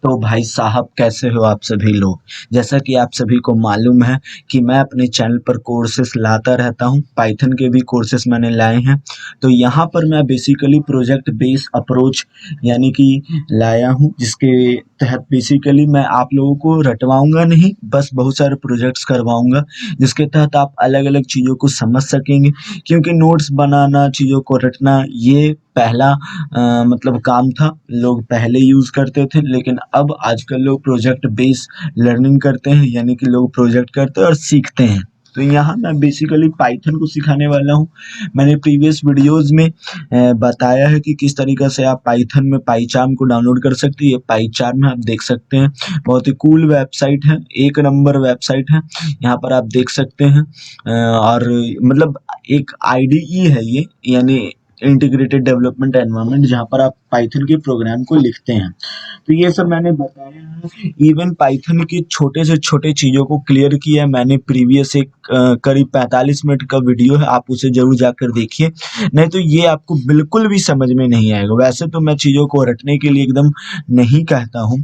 तो भाई साहब कैसे हो आप सभी लोग। जैसा कि आप सभी को मालूम है कि मैं अपने चैनल पर कोर्सेस लाता रहता हूं, पाइथन के भी कोर्सेस मैंने लाए हैं। तो यहाँ पर मैं बेसिकली प्रोजेक्ट बेस्ड अप्रोच यानी कि लाया हूं, जिसके तहत बेसिकली मैं आप लोगों को रटवाऊंगा नहीं, बस बहुत सारे प्रोजेक्ट्स करवाऊंगा जिसके तहत आप अलग अलग चीज़ों को समझ सकेंगे। क्योंकि नोट्स बनाना, चीज़ों को रटना, ये पहला मतलब काम था, लोग पहले यूज़ करते थे, लेकिन अब आजकल लोग प्रोजेक्ट बेस्ड लर्निंग करते हैं, यानी कि लोग प्रोजेक्ट करते हैं और सीखते हैं। तो यहाँ मैं बेसिकली पाइथन को सिखाने वाला हूँ। मैंने प्रीवियस वीडियोज़ में बताया है कि किस तरीक़े से आप पाइथन में पाइचार्म को डाउनलोड कर सकते हैं। ये पाइचार्म में आप देख सकते हैं, बहुत ही कूल वेबसाइट है, एक नंबर वेबसाइट है। यहाँ पर आप देख सकते हैं और मतलब एक आईडीई है ये, यानी इंटीग्रेटेड डेवलपमेंट एनवायरनमेंट, जहाँ पर आप पाइथन के प्रोग्राम को लिखते हैं। तो ये सब मैंने बताया है। इवन पाइथन की छोटे से छोटे चीज़ों को क्लियर किया है मैंने। प्रीवियस एक करीब 45 मिनट का वीडियो है, आप उसे ज़रूर जाकर देखिए, नहीं तो ये आपको बिल्कुल भी समझ में नहीं आएगा। वैसे तो मैं चीज़ों को रटने के लिए एकदम नहीं कहता हूँ,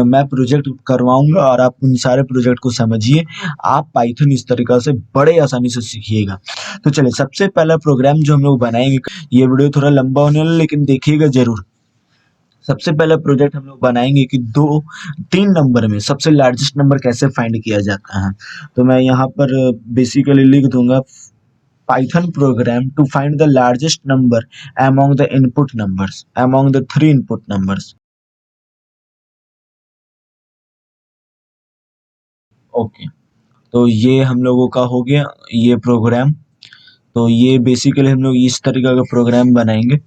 मैं प्रोजेक्ट करवाऊँगा और आप उन सारे प्रोजेक्ट को समझिए। आप पाइथन इस तरीक़े से बड़े आसानी से सीखिएगा। तो चलिए, सबसे पहला प्रोग्राम जो हम लोग बनाएँगे, ये वीडियो थोड़ा लंबा होने वाला है लेकिन देखिएगा ज़रूर। सबसे पहला प्रोजेक्ट हम लोग बनाएंगे कि 3 नंबर में सबसे लार्जेस्ट नंबर कैसे फाइंड किया जाता है। तो मैं यहाँ पर बेसिकली लिख दूंगा Python program to find the largest number among the input numbers, among the 3 input numbers. Okay, तो ये हम लोगों का हो गया ये प्रोग्राम। तो ये बेसिकली हम लोग इस तरीके का प्रोग्राम बनाएंगे।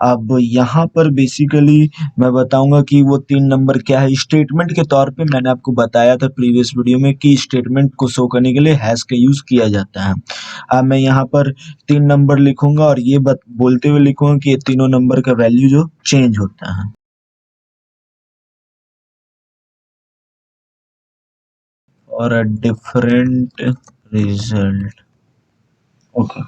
अब यहाँ पर बेसिकली मैं बताऊंगा कि वो 3 नंबर क्या है। स्टेटमेंट के तौर पे मैंने आपको बताया था प्रीवियस वीडियो में कि स्टेटमेंट को शो करने के लिए हैश का यूज़ किया जाता है। अब मैं यहाँ पर 3 नंबर लिखूंगा और ये बोलते हुए लिखूंगा कि ये तीनों नंबर का वैल्यू जो चेंज होता है, और अ डिफरेंट रिजल्ट। ओके,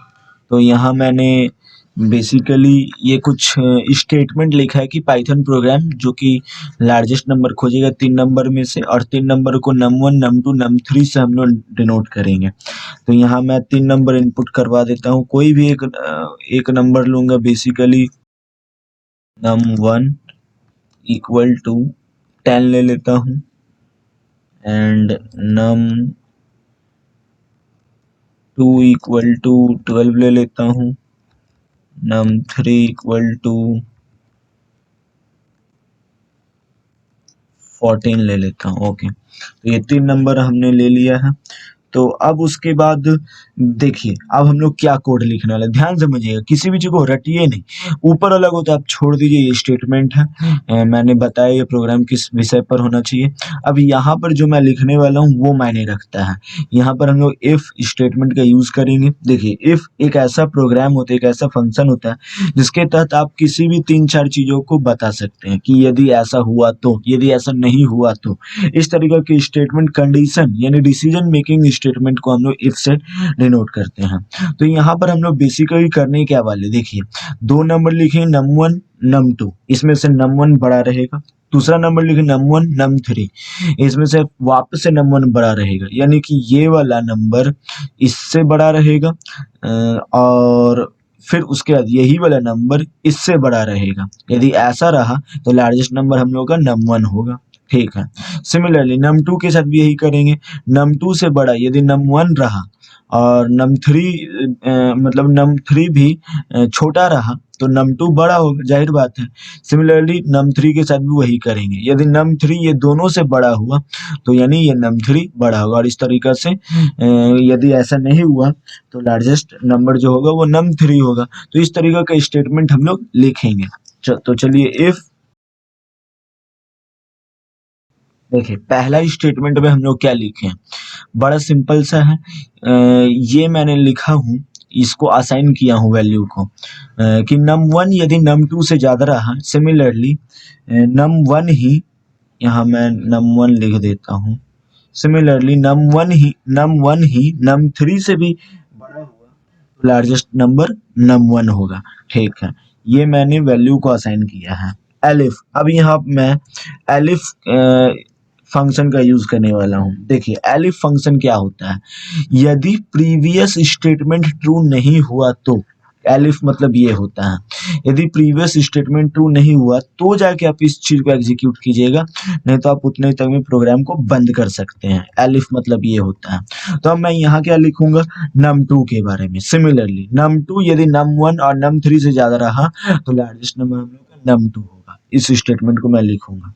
तो यहाँ मैंने बेसिकली ये कुछ स्टेटमेंट लिखा है कि पाइथन प्रोग्राम जो कि लार्जेस्ट नंबर खोजेगा 3 नंबर में से, और 3 नंबर को num1 num2 num3 से हम लोग डिनोट करेंगे। तो यहाँ मैं 3 नंबर इनपुट करवा देता हूँ, कोई भी एक नंबर लूँगा, बेसिकली num1 इक्वल टू 10 ले लेता हूँ, एंड num2 इक्वल टू 12 ले लेता हूँ, num3 इक्वल टू 14 ले लेता हूँ। ओके, तो ये 3 नंबर हमने ले लिया है। तो अब उसके बाद देखिए, अब हम लोग क्या कोड लिखने वाले, ध्यान समझिएगा, किसी भी चीज़ को रटिए नहीं। ऊपर अलग हो तो आप छोड़ दीजिए, ये स्टेटमेंट है। मैंने बताया ये प्रोग्राम किस विषय पर होना चाहिए। अब यहाँ पर जो मैं लिखने वाला हूँ वो मायने रखता है। यहाँ पर हम लोग इफ़ स्टेटमेंट का यूज़ करेंगे। देखिए, इफ़ एक ऐसा प्रोग्राम होता है, एक ऐसा फंक्शन होता है जिसके तहत आप किसी भी 3-4 चीज़ों को बता सकते हैं कि यदि ऐसा हुआ तो, यदि ऐसा नहीं हुआ तो। इस तरीके की स्टेटमेंट कंडीशन यानी डिसीजन मेकिंग स्टेटमेंट को हम लोग इफ से डिनोट करते हैं। तो यहाँ पर हम लोग बेसिकली करने क्या वाले, देखिए 2 नंबर लिखेंगे num1 num2, इसमें से num1 बड़ा रहेगा। दूसरा नंबर लिखे num1 num3, इसमें से वापस से num1 बड़ा रहेगा, यानी कि ये वाला नंबर इससे बड़ा रहेगा, और फिर उसके बाद यही वाला नंबर इससे बड़ा रहेगा। यदि ऐसा रहा तो लार्जेस्ट नंबर हम लोग का num1 होगा। ठीक है। सिमिलरली num2 के साथ भी यही करेंगे। num2 से बड़ा यदि num1 रहा और num3 मतलब num3 भी छोटा रहा तो num2 बड़ा होगा, जाहिर बात है। सिमिलरली num3 के साथ भी वही करेंगे। यदि num3 ये दोनों से बड़ा हुआ तो यानी ये num3 बड़ा होगा, और इस तरीक़ा से यदि ऐसा नहीं हुआ तो लार्जेस्ट नंबर जो होगा वो num3 होगा। तो इस तरीक़े का स्टेटमेंट हम लोग लिखेंगे। तो चलिए, इफ़ देखिए पहला स्टेटमेंट में हम लोग क्या लिखे हैं, बड़ा सिंपल सा है। ये मैंने लिखा हूँ, इसको असाइन किया हूँ वैल्यू को, कि num1 यदि num2 से ज़्यादा रहा, सिमिलरली num1 ही, यहाँ मैं num1 लिख देता हूँ। सिमिलरली num1 ही num3 से भी बड़ा हुआ तो लार्जेस्ट नंबर num1 होगा। ठीक है, ये मैंने वैल्यू को असाइन किया है। एलिफ। अब यहाँ मैं एलिफ फंक्शन का यूज करने वाला हूँ। देखिए एलिफ फंक्शन क्या होता है, यदि प्रीवियस स्टेटमेंट ट्रू नहीं हुआ तो, एलिफ मतलब ये होता है यदि प्रीवियस स्टेटमेंट ट्रू नहीं हुआ तो जाके आप इस चीज को एग्जीक्यूट कीजिएगा, नहीं तो आप उतने तक में प्रोग्राम को बंद कर सकते हैं। एलिफ मतलब ये होता है। तो अब मैं यहाँ क्या लिखूंगा, num2 के बारे में। सिमिलरली num2 यदि num1 और num3 से ज्यादा रहा तो लार्जेस्ट नंबर हम लोग का num2 होगा। इस स्टेटमेंट को मैं लिखूंगा।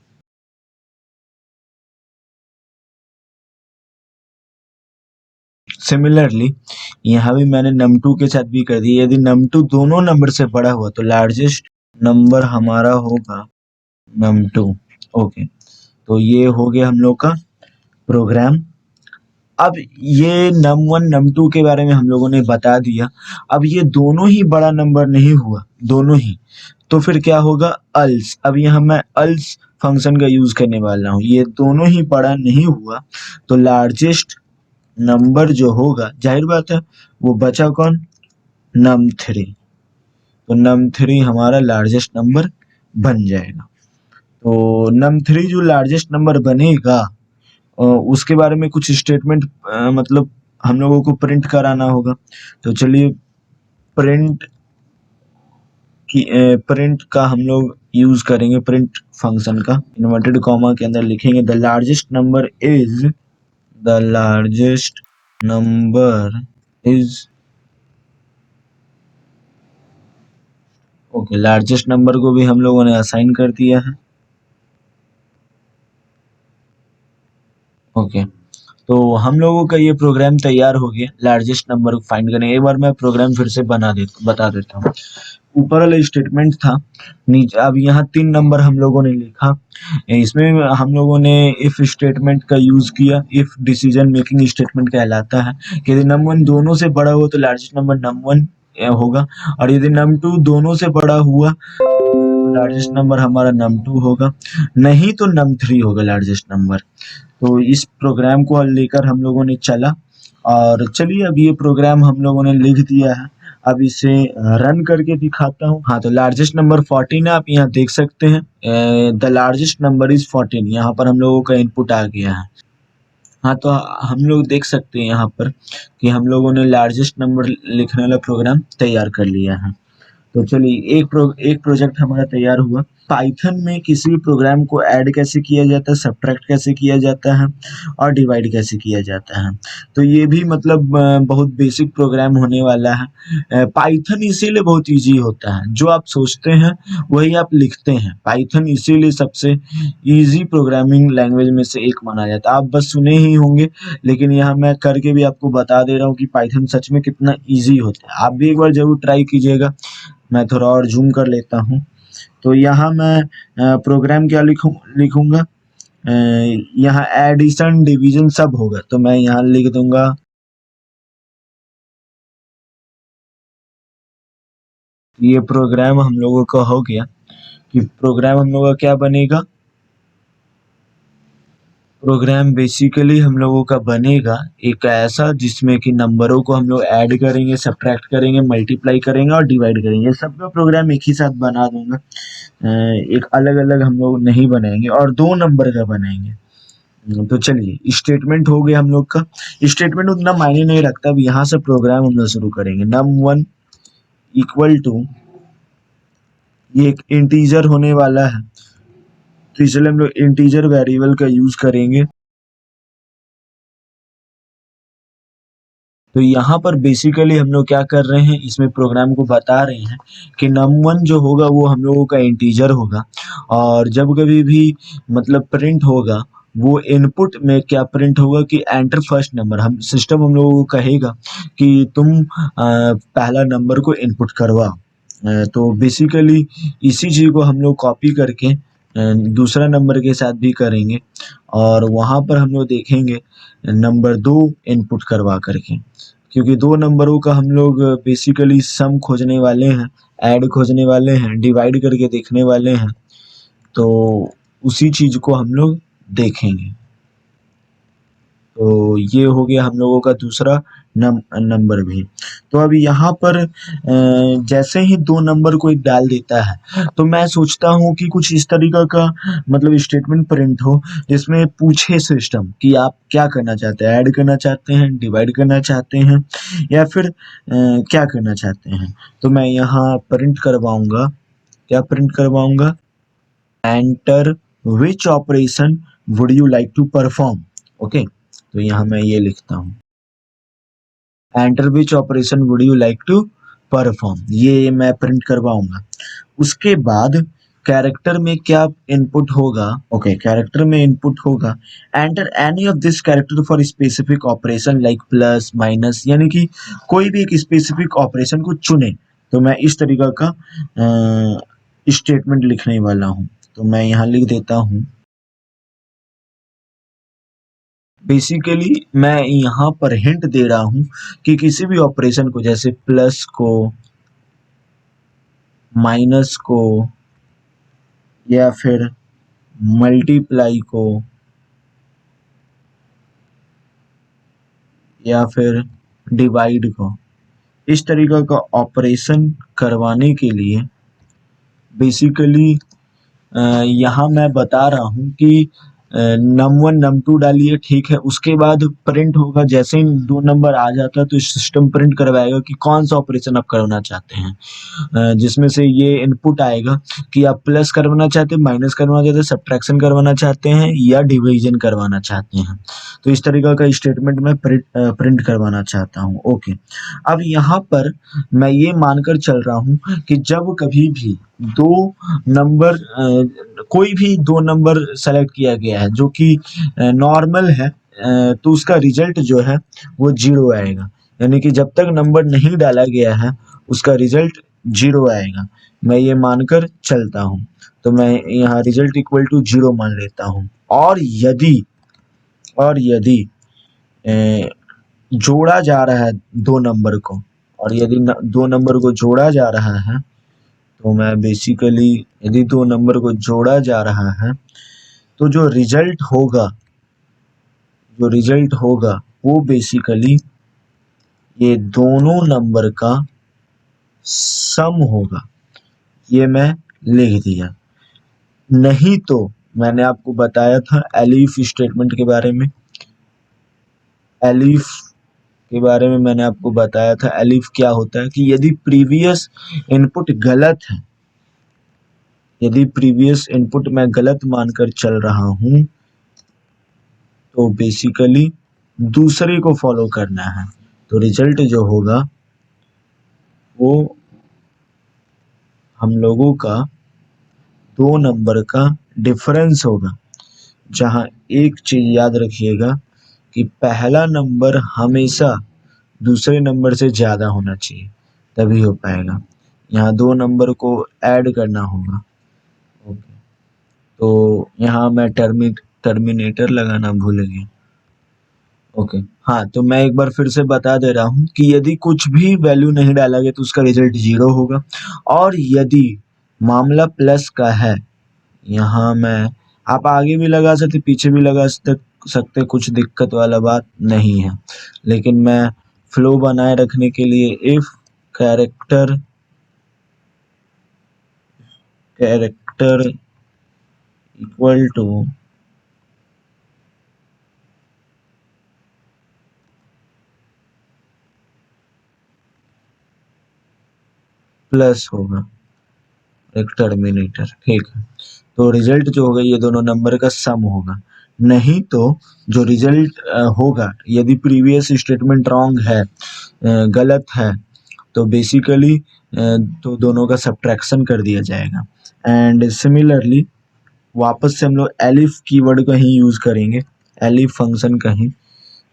सिमिलरली यहाँ भी मैंने num2 के साथ भी कर दिया, यदि num2 दोनों नंबर से बड़ा हुआ तो लार्जेस्ट नंबर हमारा होगा num2। ओके, तो ये हो गया हम लोग का प्रोग्राम। अब ये num1 num2 के बारे में हम लोगों ने बता दिया। अब ये दोनों ही बड़ा नंबर नहीं हुआ, दोनों ही, तो फिर क्या होगा, अल्स। अब यहाँ मैं अल्स फंक्शन का यूज करने वाला हूँ। ये दोनों ही बड़ा नहीं हुआ तो लार्जेस्ट नंबर जो होगा, जाहिर बात है वो बचा कौन, num3। तो num3 हमारा लार्जेस्ट नंबर बन जाएगा। तो num3 जो लार्जेस्ट नंबर बनेगा उसके बारे में कुछ स्टेटमेंट मतलब हम लोगों को प्रिंट कराना होगा। तो चलिए प्रिंट की प्रिंट का हम लोग यूज करेंगे, प्रिंट फंक्शन का। इन्वर्टेड कॉमा के अंदर लिखेंगे the largest number is okay. Largest number को भी हम लोगों ने असाइन कर दिया है। ओके, तो हम लोगों का ये प्रोग्राम तैयार हो गया लार्जेस्ट नंबर फाइंड करने। एक बार मैं प्रोग्राम फिर से बता देता हूँ। ऊपर वाला स्टेटमेंट था, नीचे अब यहाँ 3 नंबर हम लोगों ने लिखा। इसमें हम लोगों ने इफ स्टेटमेंट का यूज किया। इफ डिसीजन मेकिंग स्टेटमेंट कहलाता है कि यदि num1 दोनों से बड़ा हो तो लार्जेस्ट नंबर num1 होगा, और यदि num2 दोनों से बड़ा हुआ लार्जेस्ट नंबर हमारा num2 होगा, नहीं तो num3 होगा लार्जेस्ट नंबर। तो इस प्रोग्राम को लेकर हम लोगों ने चला, और चलिए अब ये प्रोग्राम हम लोगों ने लिख दिया है। अब इसे रन करके दिखाता हूँ। हाँ, तो लार्जेस्ट नंबर 14 है, आप यहाँ देख सकते हैं द लार्जेस्ट नंबर इज 14। यहाँ पर हम लोगों का इनपुट आ गया है। हाँ, तो हम लोग देख सकते हैं यहाँ पर कि हम लोगों ने लार्जेस्ट नंबर लिखने वाला प्रोग्राम तैयार कर लिया है। तो चलिए एक प्रोजेक्ट हमारा तैयार हुआ। पाइथन में किसी भी प्रोग्राम को ऐड कैसे किया जाता है, सब्ट्रैक्ट कैसे किया जाता है, और डिवाइड कैसे किया जाता है। तो ये भी मतलब बहुत बेसिक प्रोग्राम होने वाला है। पाइथन इसीलिए बहुत इजी होता है, जो आप सोचते हैं वही आप लिखते हैं। पाइथन इसीलिए सबसे इजी प्रोग्रामिंग लैंग्वेज में से एक माना जाता है। आप बस सुने ही होंगे, लेकिन यहाँ मैं करके भी आपको बता दे रहा हूँ कि पाइथन सच में कितना इजी होता है। आप भी एक बार जरूर ट्राई कीजिएगा। मैं थोड़ा और जूम कर लेता हूँ। तो यहाँ मैं प्रोग्राम क्या लिखूंगा, यहाँ एडिशन डिवीजन सब होगा, तो मैं यहाँ लिख दूंगा ये प्रोग्राम हम लोगों का हो गया। कि प्रोग्राम हम लोगों का क्या बनेगा, प्रोग्राम बेसिकली हम लोगों का बनेगा एक ऐसा जिसमें कि नंबरों को हम लोग ऐड करेंगे, सब्ट्रैक्ट करेंगे, मल्टीप्लाई करेंगे और डिवाइड करेंगे। सबका प्रोग्राम एक ही साथ बना दूंगा। एक अलग अलग हम लोग नहीं बनाएंगे, और 2 नंबर का बनाएंगे। तो चलिए स्टेटमेंट हो गया हम लोग का। स्टेटमेंट उतना मायने नहीं रखता। अब यहाँ से प्रोग्राम हम लोग शुरू करेंगे। num1 इक्वल टू, ये एक इंटीजर होने वाला है, तो इसलिए हम लोग इंटीजर वेरिएबल का यूज करेंगे। तो यहाँ पर बेसिकली हम लोग क्या कर रहे हैं, इसमें प्रोग्राम को बता रहे हैं कि num1 जो होगा वो हम लोगों का इंटीजर होगा, और जब कभी भी मतलब प्रिंट होगा वो इनपुट में क्या प्रिंट होगा कि एंटर फर्स्ट नंबर। हम लोगों को कहेगा कि तुम पहला नंबर को इनपुट करवाओ। तो बेसिकली इसी चीज को हम लोग कॉपी करके दूसरा नंबर के साथ भी करेंगे, और वहां पर हम लोग देखेंगे नंबर 2 इनपुट करवा करके, क्योंकि 2 नंबरों का हम लोग बेसिकली सम खोजने वाले हैं, ऐड खोजने वाले हैं, डिवाइड करके देखने वाले हैं। तो उसी चीज को हम लोग देखेंगे। तो ये हो गया हम लोगों का दूसरा नंबर भी। तो अब यहाँ पर जैसे ही दो नंबर कोई डाल देता है तो मैं सोचता हूँ कि कुछ इस तरीका का मतलब स्टेटमेंट प्रिंट हो जिसमें पूछे सिस्टम कि आप क्या करना चाहते हैं, ऐड करना चाहते हैं, डिवाइड करना चाहते हैं या फिर क्या करना चाहते हैं। तो मैं यहाँ प्रिंट करवाऊंगा, क्या प्रिंट करवाऊंगा, enter which operation would you like to perform. Okay, तो यहाँ मैं ये लिखता हूँ, enter which operation would you like to perform, ये मैं प्रिंट करवाऊंगा। उसके बाद कैरेक्टर में क्या इनपुट होगा, ओके कैरेक्टर में इनपुट होगा enter any of this character for specific operation like plus minus, यानी कि कोई भी एक स्पेसिफिक ऑपरेशन को चुने। तो मैं इस तरीका का स्टेटमेंट लिखने वाला हूँ। तो मैं यहाँ लिख देता हूँ, बेसिकली मैं यहाँ पर हिंट दे रहा हूँ कि किसी भी ऑपरेशन को, जैसे प्लस को, माइनस को, या फिर मल्टीप्लाई को, या फिर डिवाइड को, इस तरीका का ऑपरेशन करवाने के लिए बेसिकली यहाँ मैं बता रहा हूँ कि नम वन नम टू डालिए, ठीक है। उसके बाद प्रिंट होगा, जैसे ही दो नंबर आ जाता है तो सिस्टम प्रिंट करवाएगा कि कौन सा ऑपरेशन आप करना चाहते हैं, जिसमें से ये इनपुट आएगा कि आप प्लस करवाना चाहते हैं, माइनस करवाना चाहते हैं, सब्ट्रैक्शन करवाना चाहते हैं या डिवीजन करवाना चाहते हैं। तो इस तरीका का स्टेटमेंट मैं प्रिंट करवाना चाहता हूँ। ओके, अब यहाँ पर मैं ये मानकर चल रहा हूँ कि जब कभी भी दो नंबर कोई भी दो नंबर सेलेक्ट किया गया है जो कि नॉर्मल है, तो उसका रिजल्ट जो है वो जीरो आएगा, यानी कि जब तक नंबर नहीं डाला गया है उसका रिजल्ट जीरो आएगा। मैं ये मानकर चलता हूँ, तो मैं यहाँ रिजल्ट इक्वल टू जीरो मान लेता हूँ। और यदि जोड़ा जा रहा है दो नंबर को, और यदि दो नंबर को जोड़ा जा रहा है, तो मैं बेसिकली यदि दो नंबर को जोड़ा जा रहा है तो जो रिजल्ट होगा वो बेसिकली ये दोनों नंबर का सम होगा। ये मैं लिख दिया। नहीं तो मैंने आपको बताया था एलिफ स्टेटमेंट के बारे में, एलिफ के बारे में मैंने आपको बताया था। एलिफ क्या होता है कि यदि प्रीवियस इनपुट गलत है, यदि प्रीवियस इनपुट मैं गलत मानकर चल रहा हूं तो बेसिकली दूसरे को फॉलो करना है। तो रिजल्ट जो होगा वो हम लोगों का दो नंबर का डिफरेंस होगा, जहां एक चीज याद रखिएगा कि पहला नंबर हमेशा दूसरे नंबर से ज्यादा होना चाहिए, तभी हो पाएगा। यहाँ दो नंबर को ऐड करना होगा। ओके, तो यहाँ मैं टर्मिनेटर लगाना भूल गया। ओके, हाँ, तो मैं एक बार फिर से बता दे रहा हूँ कि यदि कुछ भी वैल्यू नहीं डाला गया तो उसका रिजल्ट जीरो होगा। और यदि मामला प्लस का है, यहाँ मैं, आप आगे भी लगा सकते, पीछे भी लगा सकते, कुछ दिक्कत वाला बात नहीं है। लेकिन मैं फ्लो बनाए रखने के लिए if character character equal two plus होगा एक टर्मिनेटर, ठीक है। तो रिजल्ट जो होगा ये दोनों नंबर का सम होगा। नहीं तो जो रिजल्ट होगा, यदि प्रीवियस स्टेटमेंट रॉन्ग है, गलत है, तो बेसिकली तो दोनों का सब्ट्रैक्शन कर दिया जाएगा। एंड सिमिलरली वापस से हम लोग एलिफ कीवर्ड का ही यूज करेंगे, एलिफ फंक्शन का ही।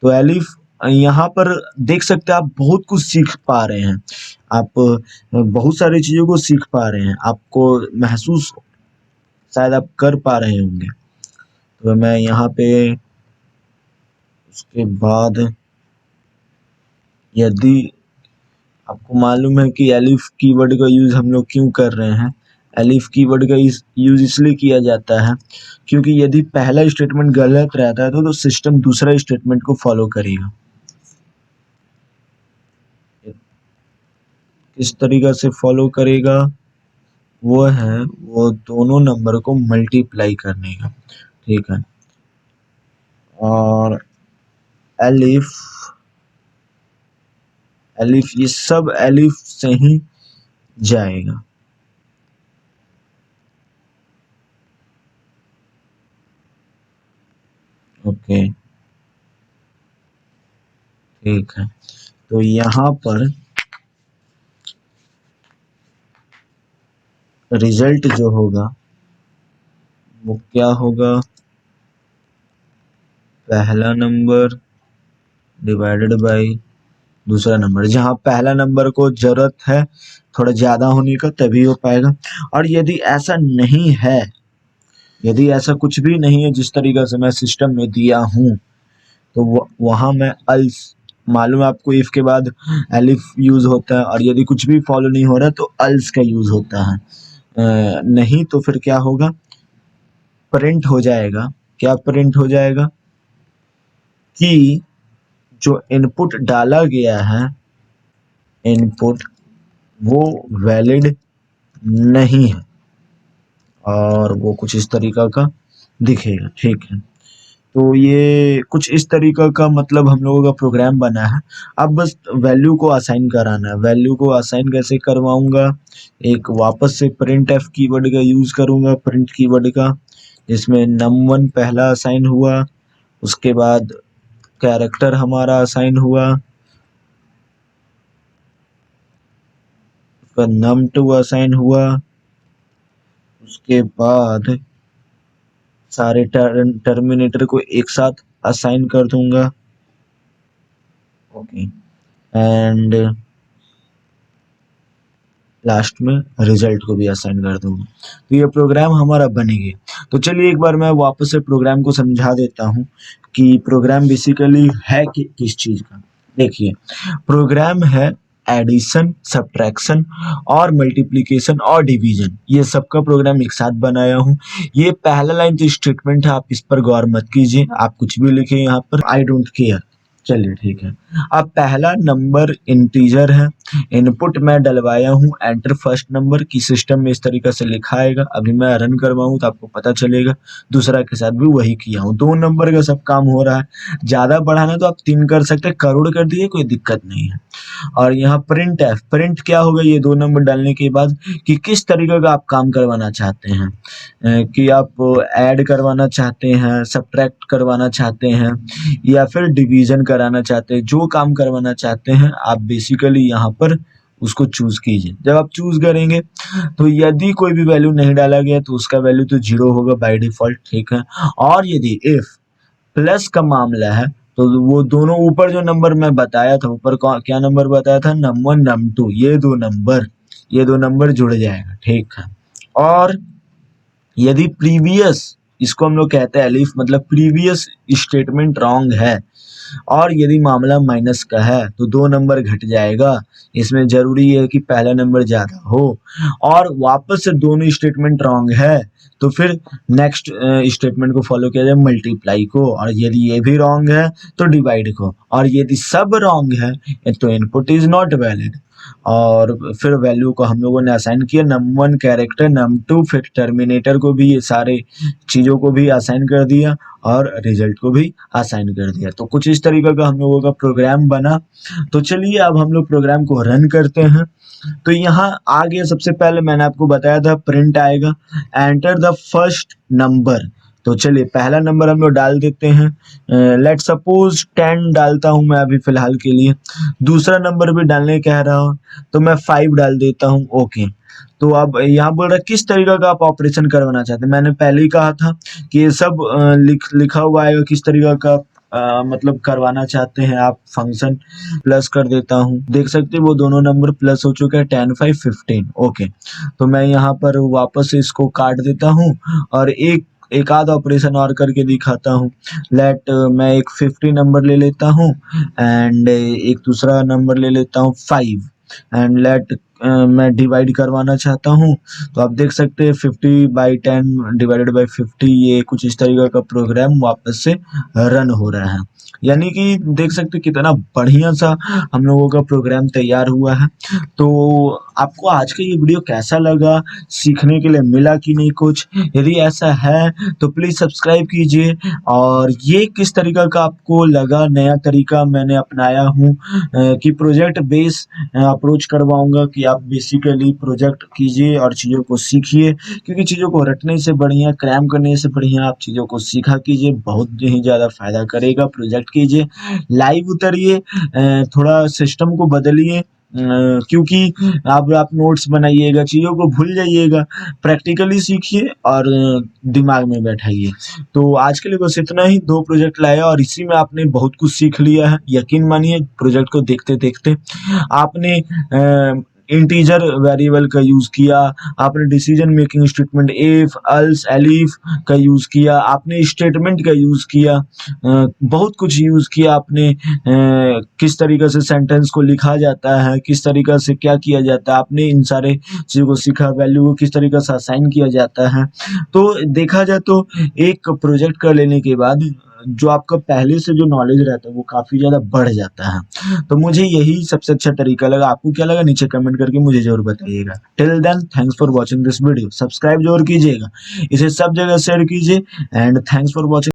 तो एलिफ यहाँ पर देख सकते हैं, आप बहुत कुछ सीख पा रहे हैं, आप बहुत सारी चीजों को सीख पा रहे हैं, आपको महसूस शायद आप कर पा रहे होंगे। तो मैं यहाँ पे उसके बाद, यदि आपको मालूम है कि एलिफ कीवर्ड का यूज हम लोग क्यों कर रहे हैं, एलिफ कीवर्ड का यूज इसलिए किया जाता है क्योंकि यदि पहला स्टेटमेंट गलत रहता है तो सिस्टम दूसरा स्टेटमेंट को फॉलो करेगा। किस तरीका से फॉलो करेगा? वो दोनों नंबर को मल्टीप्लाई करने का, ठीक है। और एलिफ एलिफ ये सब एलिफ से ही जाएगा। ओके, ठीक है। तो यहाँ पर रिजल्ट जो होगा वो क्या होगा? पहला नंबर डिवाइडेड बाय दूसरा नंबर। जहाँ पहला नंबर को जरूरत है थोड़ा ज्यादा होने का तभी हो पाएगा। और यदि ऐसा नहीं है, यदि ऐसा कुछ भी नहीं है जिस तरीका से मैं सिस्टम में दिया हूँ, तो वहां मैं अल्स, मालूम है आपको इफ के बाद एलिफ यूज होता है, और यदि कुछ भी फॉलो नहीं हो रहा तो अल्स का यूज होता है। नहीं तो फिर क्या होगा? प्रिंट हो जाएगा। क्या प्रिंट हो जाएगा? कि जो इनपुट डाला गया है, इनपुट वो वैलिड नहीं है, और वो कुछ इस तरीका का दिखेगा, ठीक है। तो ये कुछ इस तरीका का मतलब हम लोगों का प्रोग्राम बना है। अब बस वैल्यू को असाइन कराना है। वैल्यू को असाइन कैसे करवाऊंगा? एक वापस से प्रिंट एफ कीवर्ड का यूज करूंगा, प्रिंट कीवर्ड का, जिसमें num1 पहला असाइन हुआ, उसके बाद कैरेक्टर हमारा असाइन हुआ, उसका num2 असाइन हुआ, उसके बाद सारे टर्मिनेटर को एक साथ असाइन कर दूंगा। ओके, एंड लास्ट में रिजल्ट को भी असाइन कर दूंगा। तो ये प्रोग्राम हमारा बन गया। तो चलिए एक बार मैं वापस से प्रोग्राम को समझा देता हूँ कि प्रोग्राम बेसिकली है किस चीज का। देखिए, प्रोग्राम है एडिशन, सब्ट्रैक्शन और मल्टीप्लिकेशन और डिवीजन, ये सबका प्रोग्राम एक साथ बनाया हूँ। ये पहला लाइन जो स्टेटमेंट है आप इस पर गौर मत कीजिए, आप कुछ भी लिखे यहाँ पर, आई डोंट केयर। चलिए ठीक है। अब पहला नंबर इंटीजर है, इनपुट मैं डलवाया हूँ एंटर फर्स्ट नंबर की, सिस्टम में इस तरीके से लिखा आएगा। अभी मैं रन करवाऊँ तो आपको पता चलेगा। दूसरा के साथ भी वही किया हूँ, 2 नंबर का सब काम हो रहा है। ज्यादा बढ़ाना तो आप 3 कर सकते हैं, करोड़ कर दिए कोई दिक्कत नहीं है। और यहाँ प्रिंट एफ, प्रिंट क्या होगा? ये 2 नंबर डालने के बाद कि किस तरीके का आप काम करवाना चाहते हैं, कि आप ऐड करवाना चाहते हैं, सब्ट्रैक्ट करवाना चाहते हैं, या फिर डिवीजन कराना चाहते हैं। जो काम करवाना चाहते हैं आप बेसिकली यहाँ पर उसको चूज कीजिए। जब आप चूज करेंगे तो यदि कोई भी वैल्यू नहीं डाला गया तो उसका वैल्यू तो 0 होगा बाय डिफॉल्ट, ठीक है। और यदि इफ प्लस का मामला है तो वो दोनों ऊपर जो नंबर मैं बताया था, ऊपर क्या नंबर बताया था? num1 num2, ये दो नंबर जुड़ जाएगा, ठीक है। और यदि प्रीवियस, इसको हम लोग कहते हैं एलिफ, मतलब प्रीवियस स्टेटमेंट रॉन्ग है, और यदि मामला माइनस का है तो 2 नंबर घट जाएगा। इसमें जरूरी है कि पहला नंबर ज्यादा हो, और वापस से दोनों स्टेटमेंट रॉन्ग है तो फिर नेक्स्ट स्टेटमेंट को फॉलो किया जाए, मल्टीप्लाई को, और यदि ये भी रॉन्ग है तो डिवाइड को, और यदि सब रॉन्ग है तो इनपुट इज नॉट वैलिड। और फिर वैल्यू को हम लोगों ने असाइन किया, num1 कैरेक्टर, num2 फिर टर्मिनेटर को भी, ये सारे चीजों को भी असाइन कर दिया, और रिजल्ट को भी असाइन कर दिया। तो कुछ इस तरीके का हम लोगों का प्रोग्राम बना। तो चलिए अब हम लोग प्रोग्राम को रन करते हैं। तो यहाँ आ गया, सबसे पहले मैंने आपको बताया था प्रिंट आएगा, एंटर द फर्स्ट नंबर। तो चलिए पहला नंबर हम लोग डाल देते हैं, लेट सपोज 10 डालता हूं मैं अभी फिलहाल के लिए। दूसरा नंबर भी डालने कह रहा हूं तो मैं 5 डाल देता हूं। ओके, तो अब यहाँ बोल रहा है किस तरीका का आप ऑपरेशन करवाना चाहते हैं। मैंने पहले ही कहा था कि ये सब लिखा हुआ आएगा किस तरीका का मतलब करवाना चाहते हैं आप फंक्शन। प्लस कर देता हूँ, देख सकते हैं वो दोनों नंबर प्लस हो चुके हैं, 10 5 15। ओके, तो मैं यहाँ पर वापस से इसको काट देता हूँ और एक आध ऑपरेशन और करके दिखाता हूँ। लेट मैं एक 50 नंबर ले लेता हूँ, एंड एक दूसरा नंबर ले लेता हूँ 5, एंड लेट मैं डिवाइड करवाना चाहता हूँ, तो आप देख सकते हैं 50/10 डिवाइडेड बाय 50, ये कुछ इस तरीके का प्रोग्राम वापस से रन हो रहा है। यानी कि देख सकते हैं कितना बढ़िया सा हम लोगों का प्रोग्राम तैयार हुआ है। तो आपको आज का ये वीडियो कैसा लगा? सीखने के लिए मिला कि नहीं कुछ? यदि ऐसा है तो प्लीज़ सब्सक्राइब कीजिए। और ये किस तरीका का आपको लगा नया तरीका मैंने अपनाया हूँ कि प्रोजेक्ट बेस अप्रोच करवाऊँगा कि आप बेसिकली प्रोजेक्ट कीजिए और चीज़ों को सीखिए, क्योंकि चीज़ों को रटने से बढ़िया, क्रैम करने से बढ़िया आप चीज़ों को सीखा कीजिए, बहुत ही ज़्यादा फ़ायदा करेगा। प्रोजेक्ट कीजिए, लाइव उतरिए, थोड़ा सिस्टम को बदलिए, क्योंकि अब आप नोट्स बनाइएगा, चीज़ों को भूल जाइएगा, प्रैक्टिकली सीखिए और दिमाग में बैठाइए। तो आज के लिए बस इतना ही, 2 प्रोजेक्ट लाया और इसी में आपने बहुत कुछ सीख लिया है। यकीन मानिए प्रोजेक्ट को देखते-देखते आपने इंटीजर वेरिएबल का यूज़ किया, आपने decision making statement if, else, elif का यूज़ किया, आपने स्टेटमेंट का यूज़ किया, बहुत कुछ यूज़ किया आपने, किस तरीके से सेंटेंस को लिखा जाता है, किस तरीके से क्या किया जाता है, आपने इन सारे चीज़ों को सीखा, वैल्यू को किस तरीके से असाइन किया जाता है। तो देखा जाए तो एक प्रोजेक्ट कर लेने के बाद जो आपका पहले से जो नॉलेज रहता है वो काफ़ी ज़्यादा बढ़ जाता है। तो मुझे यही सबसे अच्छा तरीका लगा। आपको क्या लगा नीचे कमेंट करके मुझे ज़रूर बताइएगा। Till then thanks for watching this video. Subscribe ज़रूर कीजिएगा, इसे सब जगह शेयर कीजिए एंड थैंक्स फॉर वॉचिंग।